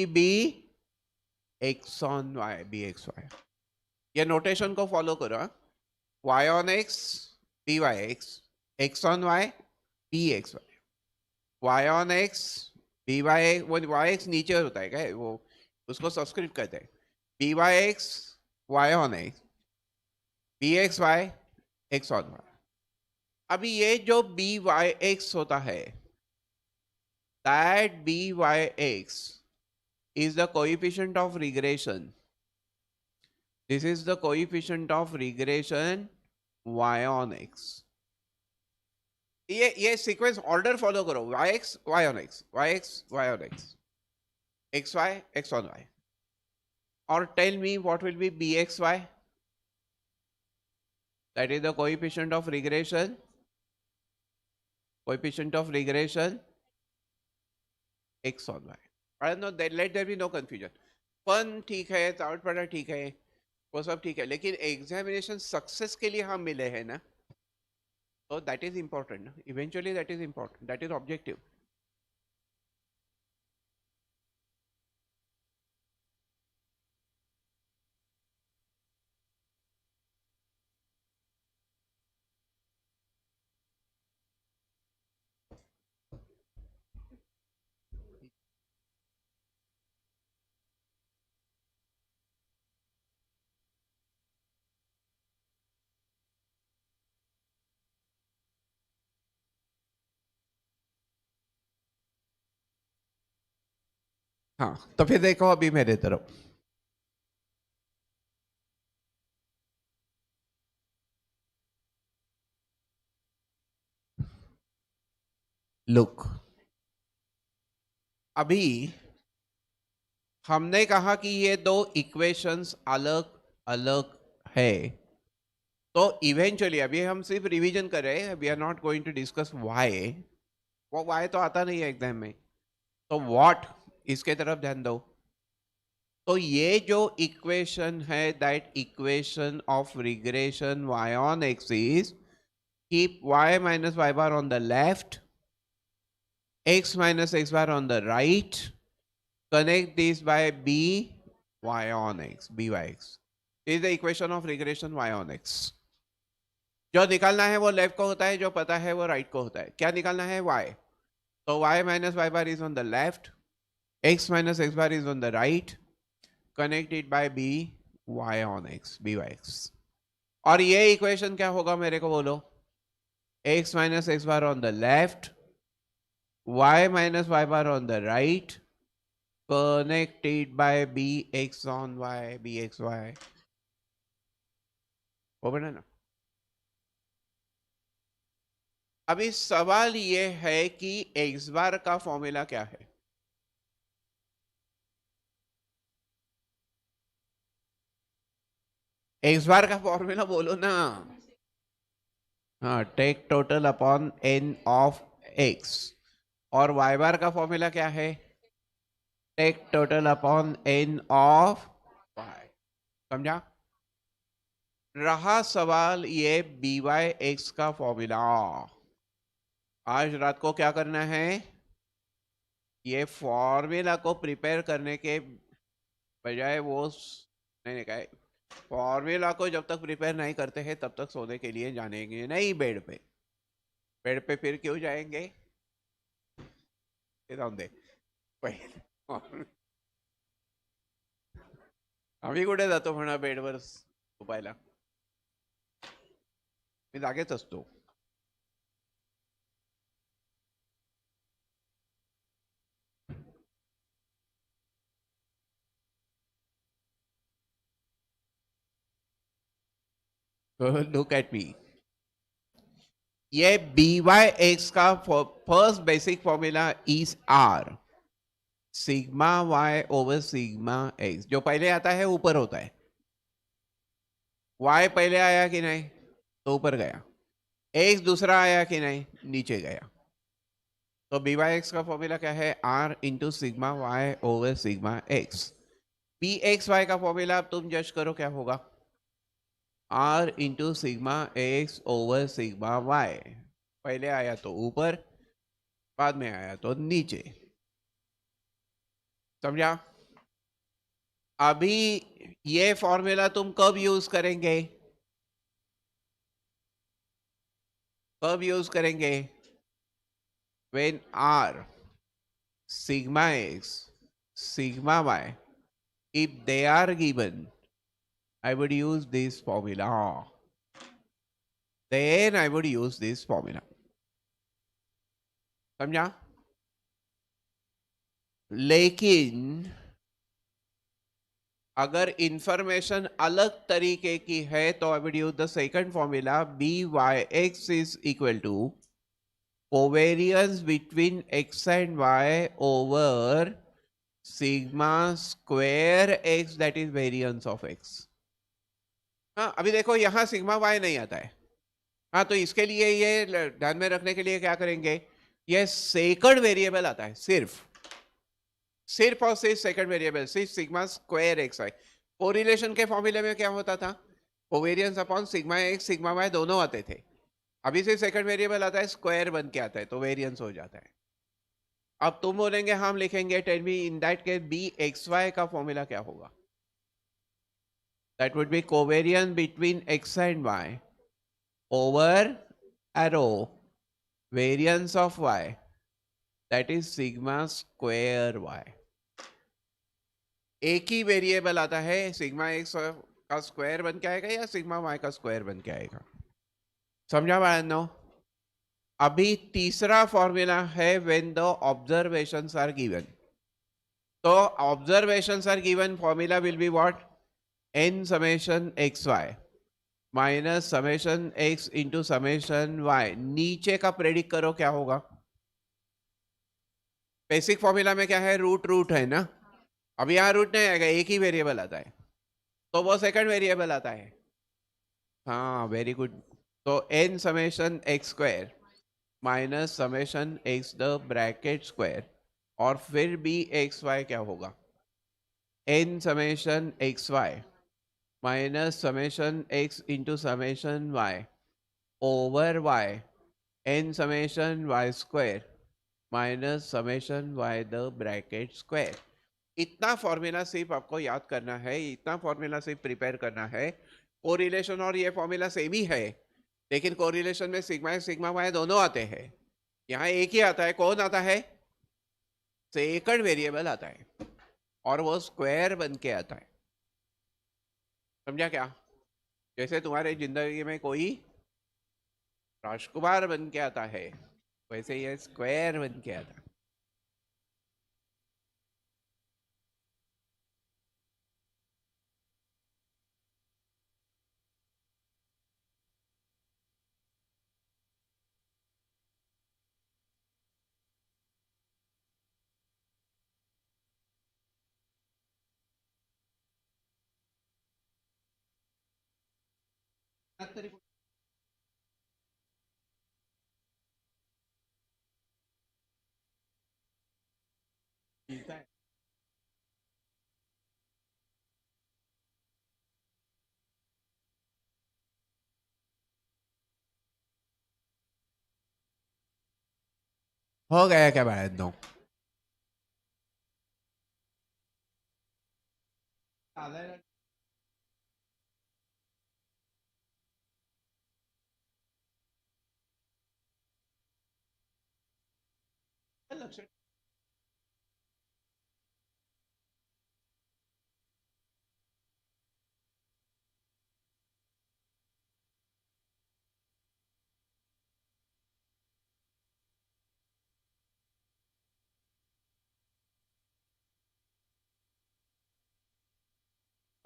x on y bxy. ये नोटेशन को फॉलो करो. y on x by x, x on y bx y, y on x by x. वो y x नीचे होता है क्या, वो उसको सब्सक्रिप्ट करते हैं. by x y on x bx y x on y. अभी ये जो by x होता है, that by x is the coefficient of regression. This is the coefficient of regression y on x. ये सीक्वेंस ऑर्डर फॉलो करो. yx y on x, yx y on x, xy x on y. Or tell me what will be bxy. That is the coefficient of regression. Coefficient of regression x on y. I don't know, let there be no confusion. फन ठीक है, चावट पड़ा ठीक है, वो सब ठीक है, लेकिन एग्जामिनेशन सक्सेस के लिए हम मिले हैं ना, तो that is important. Eventually that is important, that is objective. हाँ, तो फिर देखो अभी मेरे तरफ. लुक, अभी हमने कहा कि ये दो इक्वेशंस अलग अलग है. तो इवेंचुअली अभी हम सिर्फ रिवीजन कर रहे हैं. We are not going to discuss why. वो व्हाई तो आता नहीं है एग्जाम में. तो व्हाट, इसके तरफ ध्यान दो. तो ये जो इक्वेशन है, that equation of regression y on x is keep y minus y bar on the left, x minus x bar on the right, connect this by b y on x, by x. This is the equation of regression y on x. जो निकालना है वो left को होता है, जो पता है वो राइट को होता है. क्या निकालना है? y. तो y minus y bar is on the left, x minus x bar is on the right, connected by b y on x, by x. और ये इक्वेशन क्या होगा मेरे को बोलो? x minus x bar on the left, y minus y bar on the right, connected by bx on y, bxy. वो बना ना. अभी सवाल ये है कि x बार का फॉर्मूला क्या है? x बार का फॉर्मूला बोलो ना. हाँ, take total upon n of x. और y बार का फॉर्मूला क्या है? Take total upon n of y. समझा? रहा सवाल ये by(x) का फॉर्मूला. आज रात को क्या करना है? ये फॉर्मूला को प्रिपेयर करने के बजाय वो नहीं कहा, फॉर्मूला को जब तक प्रिपेयर नहीं करते हैं तब तक सोने के लिए जानेंगे नहीं बेड पे. बेड पे फिर क्यों जाएंगे? दे आम्ही कुठे जातो म्हणा बेडवर झोपायला? मी जागेच असतो. लुक एट मी. ये by(x) का first basic formula is r, sigma y over sigma x. जो पहले आता है ऊपर होता है. y पहले आया कि नहीं? तो ऊपर गया. x दूसरा आया कि नहीं? नीचे गया. तो by(x) का फॉर्मूला क्या है? r into sigma y over sigma x. bxy का फॉर्मूला अब तुम जज करो क्या होगा? r into sigma x over sigma y. पहले आया तो ऊपर, बाद में आया तो नीचे. समझा? अभी ये फॉर्मूला तुम कब यूज करेंगे? कब यूज करेंगे? when r sigma x sigma y, if they are given, I would use this formula. Then I would use this formula. समझा? लेकिन अगर इंफॉर्मेशन अलग तरीके की है तो I would use the second formula, B Y X is equal to covariance between X and Y over sigma square X that is variance of X. हाँ, अभी देखो यहां सिग्मा वाई नहीं आता है. हाँ, तो इसके लिए ये ध्यान में रखने के लिए क्या करेंगे, ये सेकंड वेरिएबल आता है, सिर्फ और सिर्फ सेकंड वेरिएबल, सिर्फ सिग्मा स्क्वायर एक्स है. कोरिलेशन के फॉर्मूले में क्या होता था, covariance upon sigma X sigma Y दोनों आते थे. अभी से सेकंड वेरिएबल आता है, स्क्वायर बन के आता है, तो वेरियंस हो जाता है. अब तुम बोलेंगे हम लिखेंगे, tell me in that case B X Y का फॉर्मूला क्या होगा? That would be covariance between X and Y over arrow variance of y, that is sigma square y. एक ही वेरिएबल आता है, सिग्मा एक्स का स्क्वायर बन के आएगा या सिग्मा वाई का स्क्वायर बन के आएगा. समझा बहनों? अभी तीसरा फॉर्मूला है when the observations are given. तो observations are given, formula will be what, n summation x Y minus summation x into summation y. नीचे का प्रेडिक्ट करो क्या होगा. बेसिक फॉर्मूला में क्या है, रूट है ना. अब यहाँ रूट नहीं आएगा, एक ही वेरिएबल आता है, तो वो सेकंड वेरिएबल आता है. हाँ, वेरी गुड. तो n summation X square minus summation X the bracket square, और फिर भी एक्स वाई क्या होगा, n summation x Y minus summation x into summation Y over Y n summation Y square minus summation Y the bracket square. इतना formula सिर्फ आपको याद करना है, इतना फॉर्मूला सिर्फ प्रिपेयर करना है. कोरिलेशन और ये फॉर्मूला सेम ही है, लेकिन कोरिलेशन में सिग्मा एक्स सिग्मा वाई दोनों आते हैं, यहाँ एक ही आता है. कौन आता है? सेकंड वेरिएबल आता है, और वो स्क्वायर बन के आता है. समझा क्या? जैसे तुम्हारे जिंदगी में कोई राजकुमार बन के आता है, वैसे ये स्क्वायर बन के आता है. हो गया क्या भाई? दो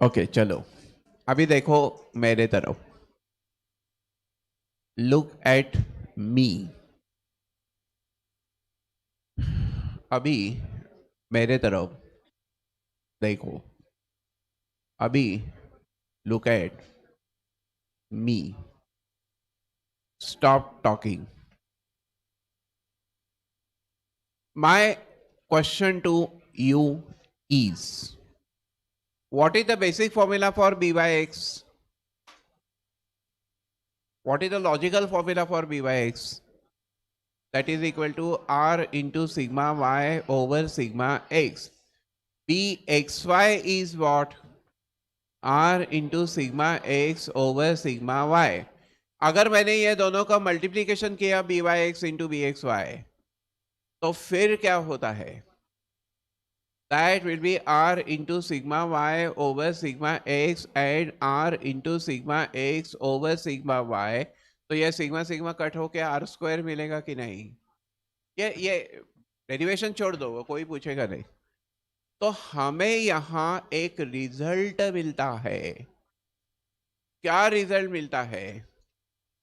ओके, चलो अभी देखो मेरे तरफ, लुक एट मी. अभी मेरे तरफ देखो, अभी look at me. Stop talking. My question to you is, what is the basic formula for b by x? What is the logical formula for b by x? That is equal to r into sigma y over sigma x. bxy is what? r into sigma x over sigma y. अगर मैंने ये दोनों का multiplication किया B Y X into B X Y, तो फिर क्या होता है? That will be r into sigma y over sigma x and r into sigma x over sigma y. तो ये सिग्मा सिग्मा कट होके आर स्क्वायर मिलेगा कि नहीं? ये डेरिवेशन छोड़ दो, वो कोई पूछेगा नहीं. तो हमें यहाँ एक रिजल्ट मिलता है. क्या रिजल्ट मिलता है?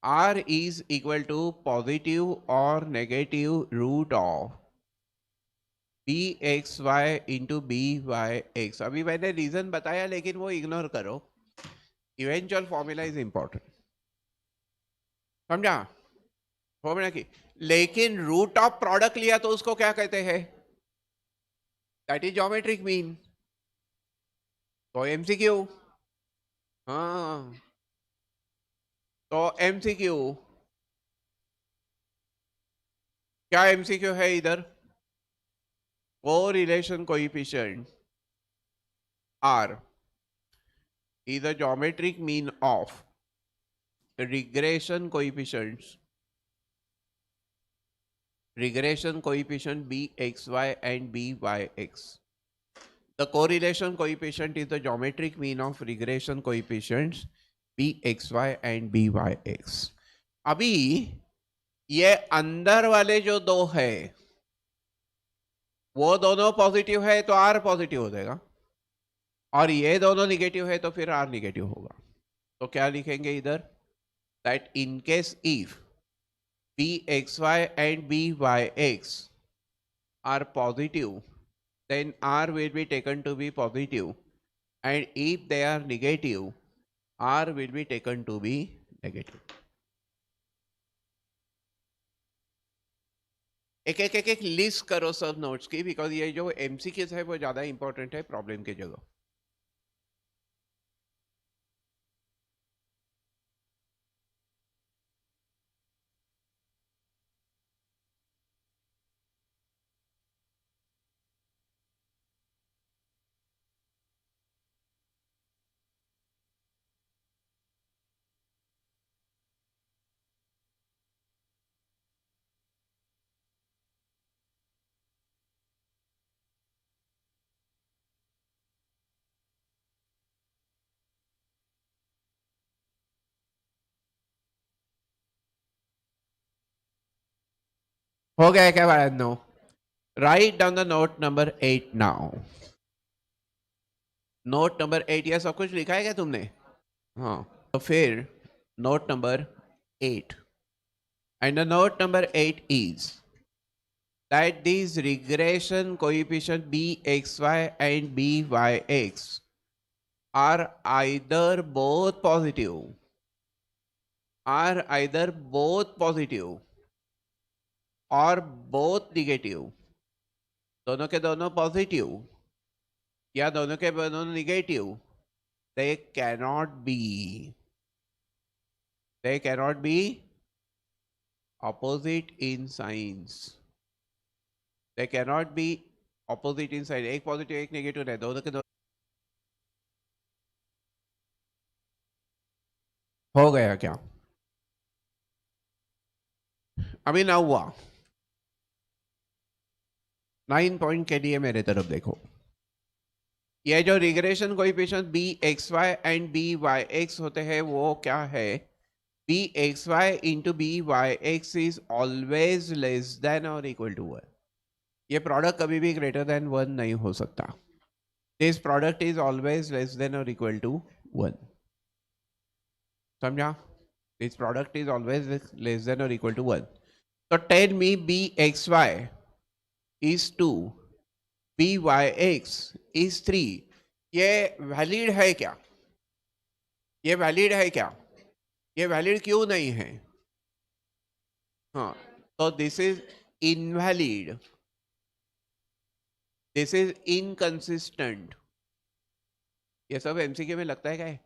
r is equal to positive or negative root of bxy into byx. अभी मैंने रीजन बताया लेकिन वो इग्नोर करो. Eventual formula is important. समझा? फॉर्मूला की. लेकिन रूट ऑफ प्रोडक्ट लिया तो उसको क्या कहते हैं? That is geometric mean. तो एमसीक्यू. हाँ, तो एमसीक्यू क्या? एमसीक्यू है इधर correlation coefficient r is the geometric mean of regression coefficients bxy and byx. The correlation coefficient is the geometric mean of regression coefficients bxy and byx. अभी ये अंदर वाले जो दो है वो दोनों पॉजिटिव है तो r पॉजिटिव हो जाएगा, और ये दोनों निगेटिव है तो फिर r निगेटिव होगा. तो क्या लिखेंगे इधर? That in case if bxy and byx are positive, then r will be taken to be positive, and if they are negative, r will be taken to be negative. एक एक एक एक list करो सब नोट्स की, because ये जो MCQs है वो ज्यादा इंपॉर्टेंट है प्रॉब्लम की जगह. हो गया क्या बात? No. Write down the note number 8 now. Note number 8, ये सब कुछ लिखा है क्या तुमने? हाँ, तो फिर note number 8, and the note number 8 is that these regression coefficient bxy and byx are either both positive और both negative. दोनों के दोनों पॉजिटिव या दोनों के दोनों negative. they cannot be opposite in signs. they cannot be opposite in sign. एक positive एक नेगेटिव है, दोनों के दोनों. हो गया क्या? अभी ना हुआ. 9 पॉइंट के लिए मेरे तरफ देखो. ये जो regression coefficient B X Y and B Y X होते हैं वो क्या है? B X Y into B Y X is always less than और इक्वल टू 1. ये प्रोडक्ट कभी भी ग्रेटर देन 1 नहीं हो सकता. This product is always less than और इक्वल टू 1. समझा? This product is always less than और इक्वल टू 1. तो tell me B X Y is 2, byx is 3. ये वैलिड है क्या? ये वैलिड है क्या? ये वैलिड क्यों नहीं है? हाँ, तो this is invalid, this is inconsistent. ये सब एमसीक्यू में लगता है क्या?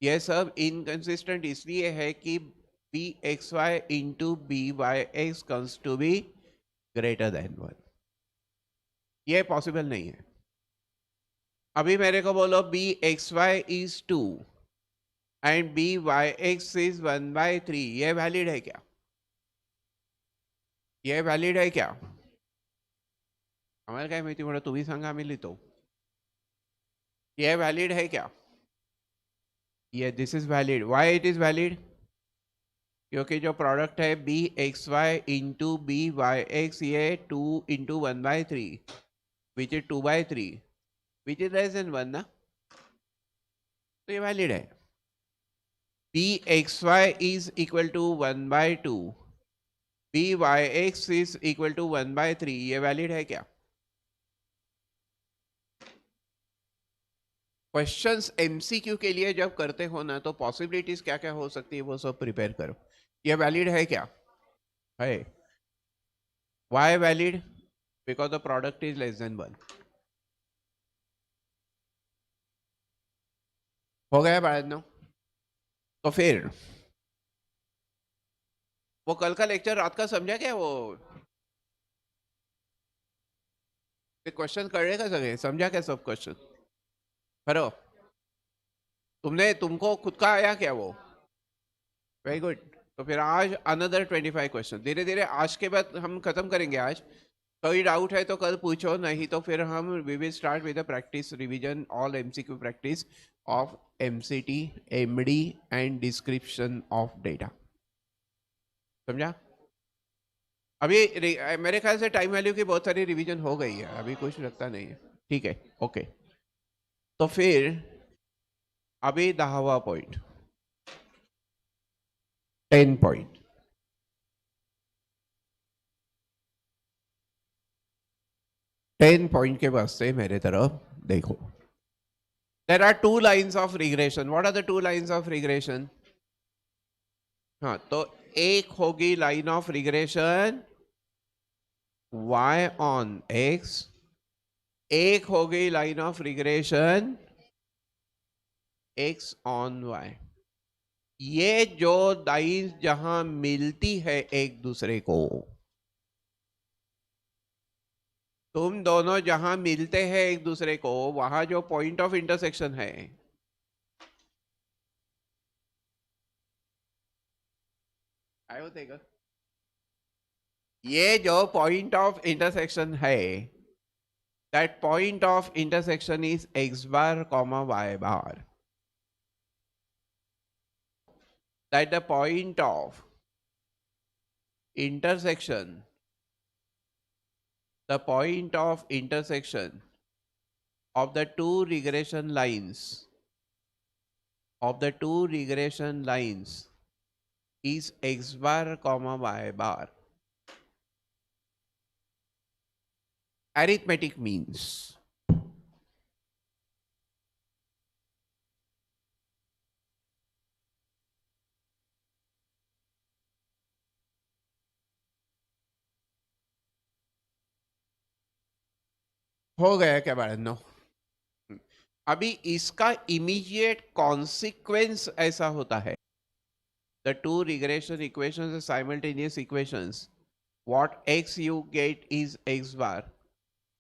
ये सब इनकंसिस्टेंट इसलिए है कि B X Y into B Y X comes to be greater than 1. ये पॉसिबल नहीं है. अभी मेरे को बोलो B X Y is 2 and B Y X is 1/3, ये वैलिड है क्या? ये वैलिड है क्या? आम्हाला काय माहिती, म्हणा तुम्ही सांगा, आम्ही लिहितो. ये वैलिड है क्या? ये this is valid. Why it is valid? क्योंकि जो प्रोडक्ट है B X Y into B Y X, ये 2 into 1/3 which is 2/3 which is less than 1 ना, तो ये वैलिड है. B X Y is equal to 1/2, B Y X is equal to 1/3, ये valid है क्या? क्वेश्चंस एमसीक्यू के लिए जब करते हो ना, तो पॉसिबिलिटीज क्या क्या हो सकती है वो सब प्रिपेयर करो. ये वैलिड है क्या? है. Why valid? Because the product is less than 1. हो गया बात ना. तो फिर वो कल का लेक्चर रात का समझा क्या? वो क्वेश्चन कळले का सगळे? समझा क्या सब क्वेश्चन? करो. तुमको खुद का आया क्या वो? Very good. तो फिर आज अनदर 25 क्वेश्चन. धीरे धीरे आज के बाद हम खत्म करेंगे आज. कोई डाउट है तो कल पूछो, नहीं तो फिर हम we will start with the practice revision all MCQ practice of MCT, MD and description of data. समझा? अभी मेरे ख्याल से टाइम वैल्यू की बहुत सारी रिवीजन हो गई है, अभी कुछ लगता नहीं है. ठीक है, ओके. तो फिर अभी 10वां पॉइंट, 10 पॉइंट. 10 पॉइंट के वास्ते मेरे तरफ देखो. There are 2 lines of regression. What are the 2 lines of regression? हाँ, तो एक होगी line of regression y on x, एक होगी line of regression x on y. ये जो लाइन जहां मिलती है एक दूसरे को, तुम दोनों जहां मिलते हैं एक दूसरे को, वहां जो पॉइंट ऑफ इंटरसेक्शन है, आया होता ये जो पॉइंट ऑफ इंटरसेक्शन है, that point of intersection is x bar comma y bar. That the point of intersection, the point of intersection of the two regression lines, is x bar comma y bar. Arithmetic means. हो गया क्या बाळांनो? अभी इसका immediate consequence ऐसा होता है, the two regression equations are simultaneous equations. What x you get is x bar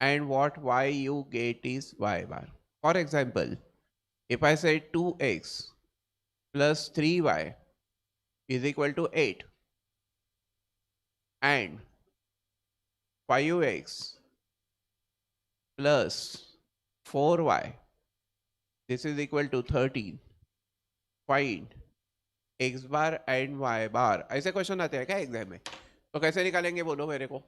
and what y you get is y bar. For example, if I say 2x plus 3y is equal to 8 and 5x plus 4y, this is equal to 13, find x bar and y बार. ऐसे question आते हैं क्या exam में? तो कैसे निकालेंगे बोलो मेरे को?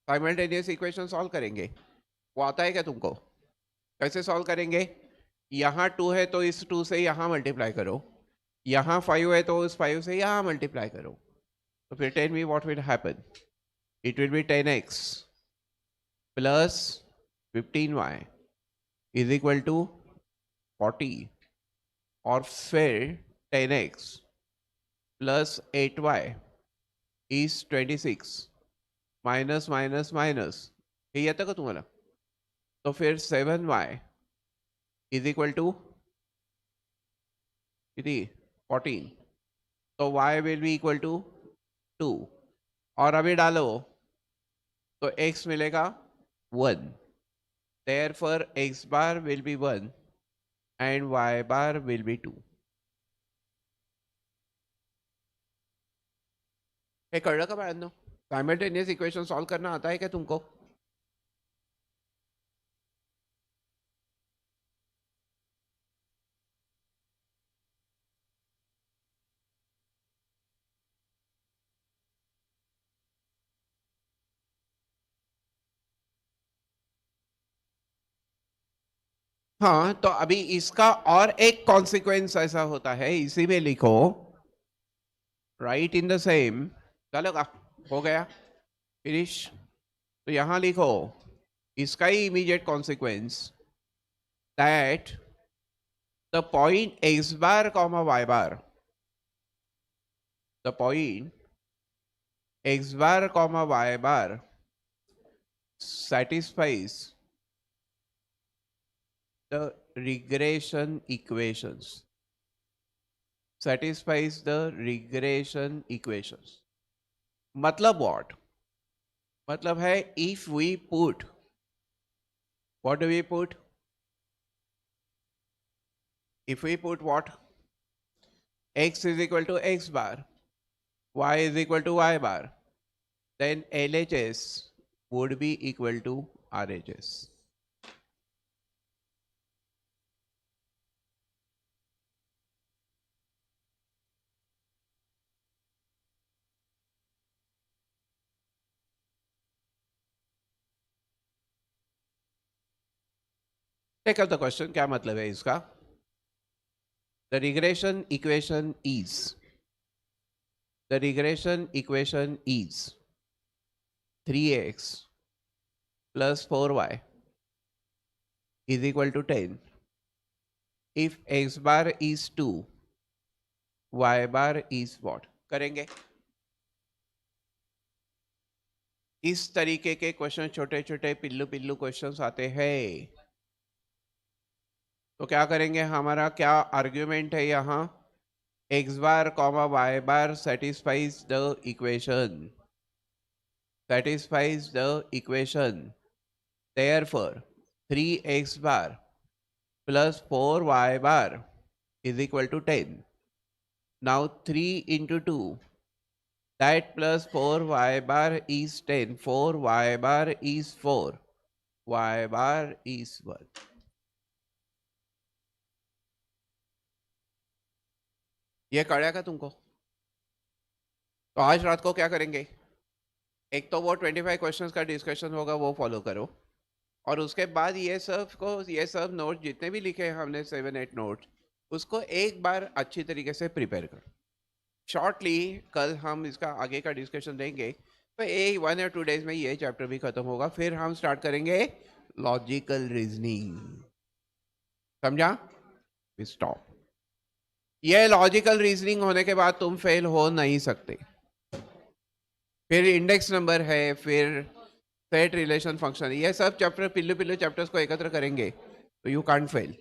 साइमल्टेनियस इक्वेशन सॉल्व करेंगे. वो आता है क्या तुमको? कैसे सॉल्व करेंगे? यहाँ 2 है तो इस 2 से यहाँ मल्टीप्लाई करो, यहाँ 5 है तो उस 5 से यहाँ मल्टीप्लाई करो. तो फिर tell me what will happen. It will be 10x plus 15y is equal to 40, और फिर 10x plus 8y is 26 minus minus minus. हे येतं का तुम्हाला? तो फिर 7y इज इक्वल टू किती? 14. तो y will be equal to 2. और अभी डालो तो x मिलेगा 1. Therefore, x bar will be 1 and y bar will be 2. हे कळलं का बाळांनो? सायमल्टेनियस इक्वेशन सॉल्व करना आता है क्या तुमको? हाँ, तो अभी इसका और एक कॉन्सिक्वेंस ऐसा होता है, इसी में लिखो राइट इन द सेम, चलेगा? हो गया, फिनिश। तो यहां लिखो इसका ही immediate consequence that the point x bar comma y bar, the point x bar comma y bar satisfies the regression equations. Satisfies the regression equations. मतलब what? मतलब है if we put, what do we put? If we put what? X is equal to x bar, y is equal to y bar, then LHS would be equal to RHS. Take up the question, क्या मतलब है इसका? The regression equation is 3x plus 4y is equal to 10 if x bar is 2, y bar is what? करेंगे इस तरीके के question, छोटे छोटे पिल्लू पिल्लू क्वेश्चंस आते हैं। तो क्या करेंगे, हमारा क्या आर्ग्यूमेंट है यहाँ? x bar comma y bar satisfies the equation. Therefore, 3x bar plus 4y bar is equal to 10. Now 3 into 2, that plus 4y bar is 10. 4y bar is 4. Y bar is 1. ये करेगा तुमको? तो आज रात को क्या करेंगे? एक तो वो 25 क्वेश्चंस का डिस्कशन होगा, वो फॉलो करो, और उसके बाद ये सब नोट जितने भी लिखे हैं हमने 7-8 नोट, उसको एक बार अच्छी तरीके से प्रिपेयर करो। शॉर्टली कल हम इसका आगे का डिस्कशन देंगे, तो 1 या 2 डेज में ये चैप्टर भी खत्म होगा। फिर हम स्टार्ट करेंगे लॉजिकल रीजनिंग। समझा? स्टॉप। ये लॉजिकल रीजनिंग होने के बाद तुम फेल हो नहीं सकते। फिर इंडेक्स नंबर है, फिर सेट रिलेशन फंक्शन, ये सब चैप्टर पिल्लू पिल्लू चैप्टर्स को एकत्र करेंगे तो यू कांट फेल।